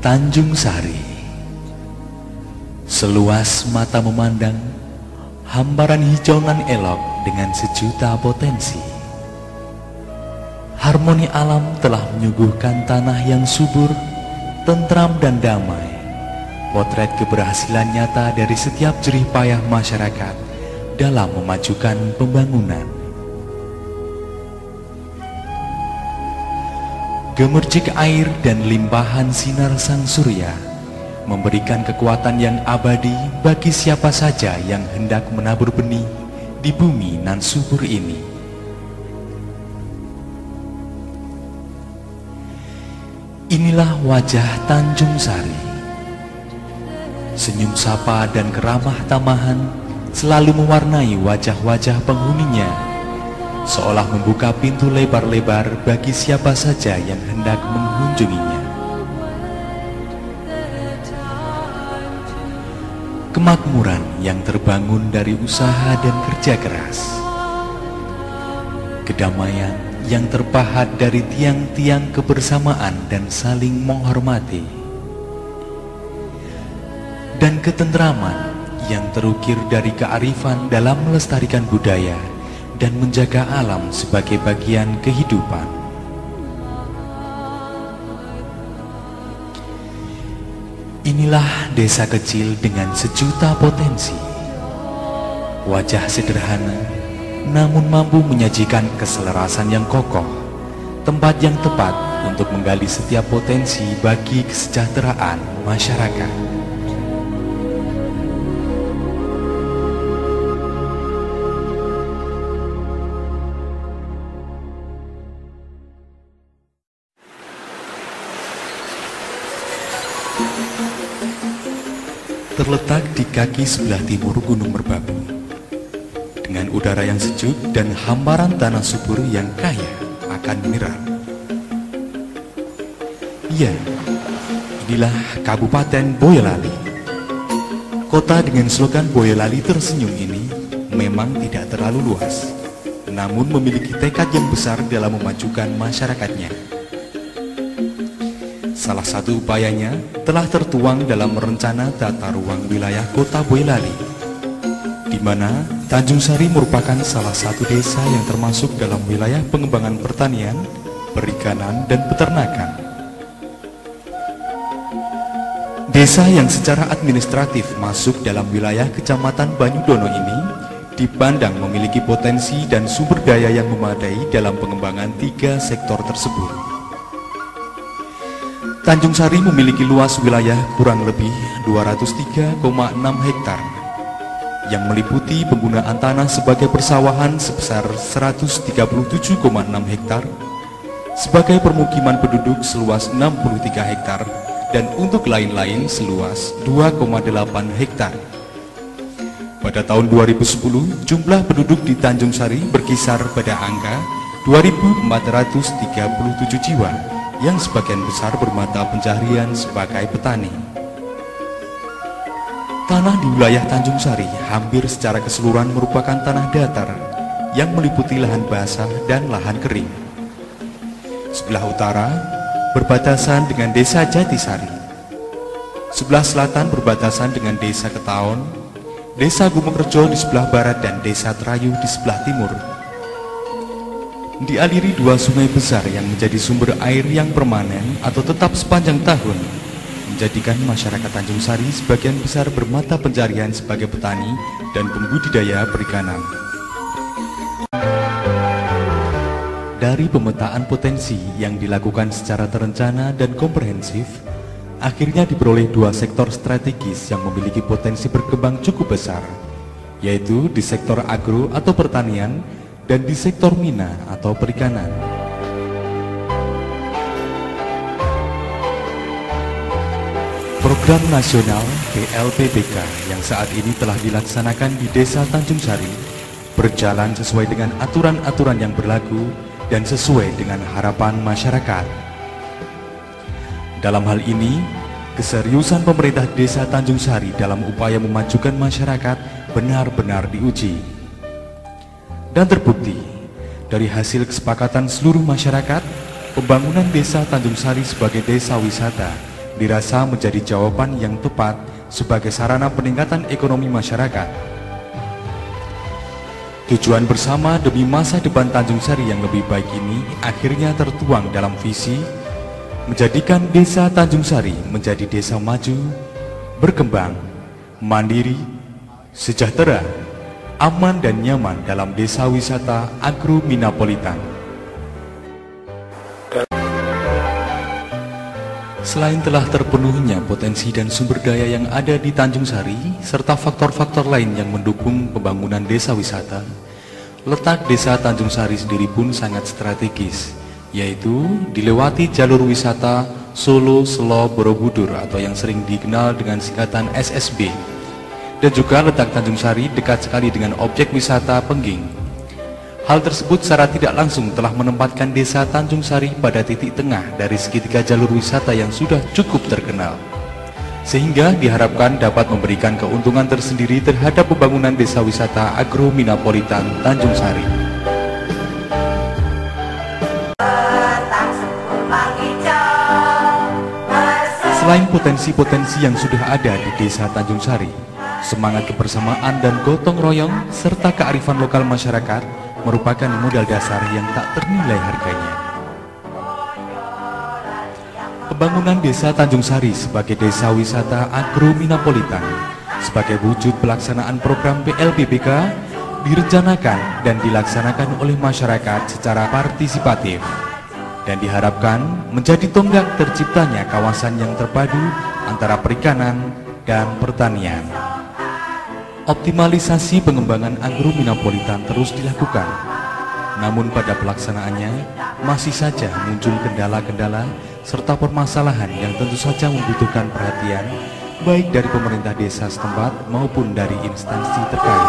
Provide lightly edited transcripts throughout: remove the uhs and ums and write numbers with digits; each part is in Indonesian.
Tanjung Sari. Seluas mata memandang, hamparan hijau nan elok dengan sejuta potensi. Harmoni alam telah menyuguhkan tanah yang subur, tentram dan damai. Potret keberhasilan nyata dari setiap jerih payah masyarakat dalam memajukan pembangunan. Gemercik air dan limpahan sinar sang surya memberikan kekuatan yang abadi bagi siapa saja yang hendak menabur benih di bumi nan subur ini. Inilah wajah Tanjung Sari. Senyum sapa dan keramah tamahan selalu mewarnai wajah-wajah penghuninya, seolah membuka pintu lebar-lebar bagi siapa saja yang hendak mengunjunginya. Kemakmuran yang terbangun dari usaha dan kerja keras, kedamaian yang terpahat dari tiang-tiang kebersamaan dan saling menghormati, dan ketentraman yang terukir dari kearifan dalam melestarikan budaya dan menjaga alam sebagai bagian kehidupan. Inilah desa kecil dengan sejuta potensi. Wajah sederhana, namun mampu menyajikan keselarasan yang kokoh. Tempat yang tepat untuk menggali setiap potensi bagi kesejahteraan masyarakat. Terletak di kaki sebelah timur Gunung Merbabu, dengan udara yang sejuk dan hamparan tanah subur yang kaya akan mineral. Ya, inilah Kabupaten Boyolali. Kota dengan slogan Boyolali tersenyum ini memang tidak terlalu luas, namun memiliki tekad yang besar dalam memajukan masyarakatnya. Salah satu upayanya telah tertuang dalam rencana tata ruang wilayah Kota Boyolali, di mana Tanjung Sari merupakan salah satu desa yang termasuk dalam wilayah pengembangan pertanian, perikanan, dan peternakan. Desa yang secara administratif masuk dalam wilayah Kecamatan Banyudono ini dipandang memiliki potensi dan sumber daya yang memadai dalam pengembangan 3 sektor tersebut. Tanjung Sari memiliki luas wilayah kurang lebih 203,6 hektar yang meliputi penggunaan tanah sebagai persawahan sebesar 137,6 hektar, sebagai permukiman penduduk seluas 63 hektar, dan untuk lain-lain seluas 2,8 hektar. Pada tahun 2010, jumlah penduduk di Tanjung Sari berkisar pada angka 2.437 jiwa, yang sebagian besar bermata pencaharian sebagai petani. Tanah di wilayah Tanjung Sari hampir secara keseluruhan merupakan tanah datar yang meliputi lahan basah dan lahan kering. Sebelah utara berbatasan dengan Desa Jatisari, sebelah selatan berbatasan dengan Desa Ketaon, Desa Gumengrejo di sebelah barat, dan Desa Terayu di sebelah timur. Dialiri 2 sungai besar yang menjadi sumber air yang permanen atau tetap sepanjang tahun, menjadikan masyarakat Tanjung Sari sebagian besar bermata pencarian sebagai petani dan pembudidaya perikanan. Dari pemetaan potensi yang dilakukan secara terencana dan komprehensif, akhirnya diperoleh 2 sektor strategis yang memiliki potensi berkembang cukup besar, yaitu di sektor agro atau pertanian dan di sektor mina atau perikanan. Program nasional PLPBK yang saat ini telah dilaksanakan di Desa Tanjung Sari berjalan sesuai dengan aturan-aturan yang berlaku dan sesuai dengan harapan masyarakat. Dalam hal ini, keseriusan pemerintah Desa Tanjung Sari dalam upaya memajukan masyarakat benar-benar diuji. Dan terbukti dari hasil kesepakatan seluruh masyarakat, pembangunan Desa Tanjung Sari sebagai desa wisata dirasa menjadi jawaban yang tepat sebagai sarana peningkatan ekonomi masyarakat. Tujuan bersama demi masa depan Tanjungsari yang lebih baik ini akhirnya tertuang dalam visi menjadikan Desa Tanjungsari menjadi desa maju, berkembang, mandiri, sejahtera, aman dan nyaman dalam desa wisata agro-minapolitan. Selain telah terpenuhnya potensi dan sumber daya yang ada di Tanjungsari, serta faktor-faktor lain yang mendukung pembangunan desa wisata, letak desa Tanjungsari sendiri pun sangat strategis, yaitu dilewati jalur wisata Solo Selo Borobudur atau yang sering dikenal dengan singkatan SSB, dan juga letak Tanjungsari dekat sekali dengan objek wisata Pengging. Hal tersebut secara tidak langsung telah menempatkan desa Tanjungsari pada titik tengah dari segitiga jalur wisata yang sudah cukup terkenal, sehingga diharapkan dapat memberikan keuntungan tersendiri terhadap pembangunan desa wisata agro-minapolitan Tanjungsari. Selain potensi-potensi yang sudah ada di desa Tanjungsari, semangat kebersamaan dan gotong royong serta kearifan lokal masyarakat merupakan modal dasar yang tak ternilai harganya. Pembangunan desa Tanjungsari sebagai desa wisata agro-minapolitan sebagai wujud pelaksanaan program PLBBK direncanakan dan dilaksanakan oleh masyarakat secara partisipatif dan diharapkan menjadi tonggak terciptanya kawasan yang terpadu antara perikanan dan pertanian. Optimalisasi pengembangan agro-minapolitan terus dilakukan, namun pada pelaksanaannya masih saja muncul kendala-kendala serta permasalahan yang tentu saja membutuhkan perhatian baik dari pemerintah desa setempat maupun dari instansi terkait.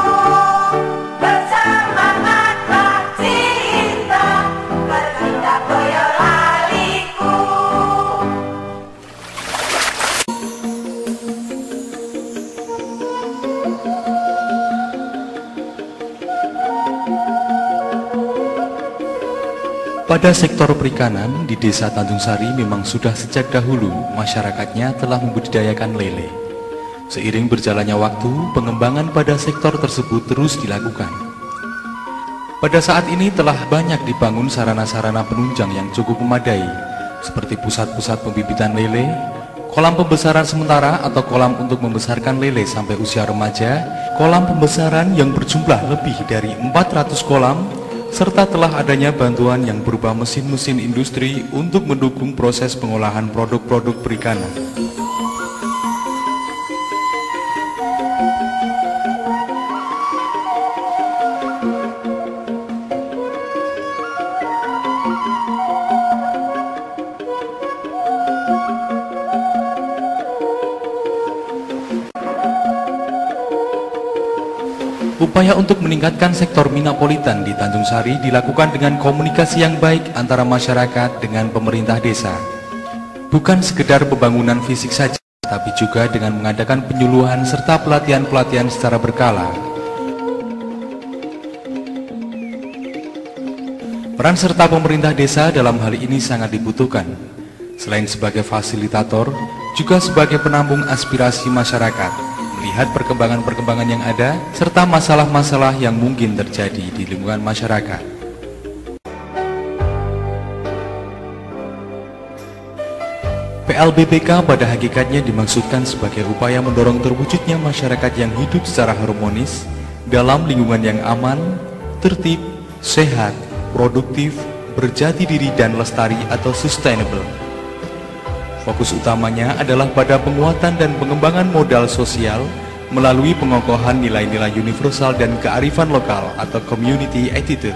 Pada sektor perikanan di desa Tanjungsari memang sudah sejak dahulu masyarakatnya telah membudidayakan lele. Seiring berjalannya waktu, pengembangan pada sektor tersebut terus dilakukan. Pada saat ini telah banyak dibangun sarana-sarana penunjang yang cukup memadai, seperti pusat-pusat pembibitan lele, kolam pembesaran sementara atau kolam untuk membesarkan lele sampai usia remaja, kolam pembesaran yang berjumlah lebih dari 400 kolam, serta telah adanya bantuan yang berupa mesin-mesin industri untuk mendukung proses pengolahan produk-produk perikanan. Upaya untuk meningkatkan sektor minapolitan di Tanjungsari dilakukan dengan komunikasi yang baik antara masyarakat dengan pemerintah desa. Bukan sekedar pembangunan fisik saja, tapi juga dengan mengadakan penyuluhan serta pelatihan-pelatihan secara berkala. Peran serta pemerintah desa dalam hal ini sangat dibutuhkan. Selain sebagai fasilitator, juga sebagai penampung aspirasi masyarakat, melihat perkembangan-perkembangan yang ada, serta masalah-masalah yang mungkin terjadi di lingkungan masyarakat. PLBBK pada hakikatnya dimaksudkan sebagai upaya mendorong terwujudnya masyarakat yang hidup secara harmonis dalam lingkungan yang aman, tertib, sehat, produktif, berjati diri dan lestari atau sustainable. Fokus utamanya adalah pada penguatan dan pengembangan modal sosial melalui pengokohan nilai-nilai universal dan kearifan lokal atau community attitude,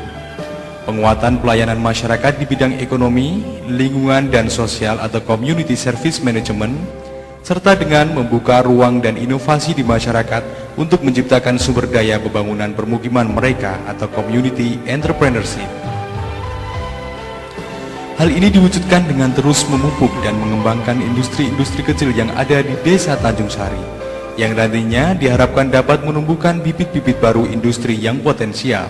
penguatan pelayanan masyarakat di bidang ekonomi, lingkungan dan sosial atau community service management, serta dengan membuka ruang dan inovasi di masyarakat untuk menciptakan sumber daya pembangunan permukiman mereka atau community entrepreneurship. Hal ini diwujudkan dengan terus memupuk dan mengembangkan industri-industri kecil yang ada di desa Tanjungsari, yang nantinya diharapkan dapat menumbuhkan bibit-bibit baru industri yang potensial.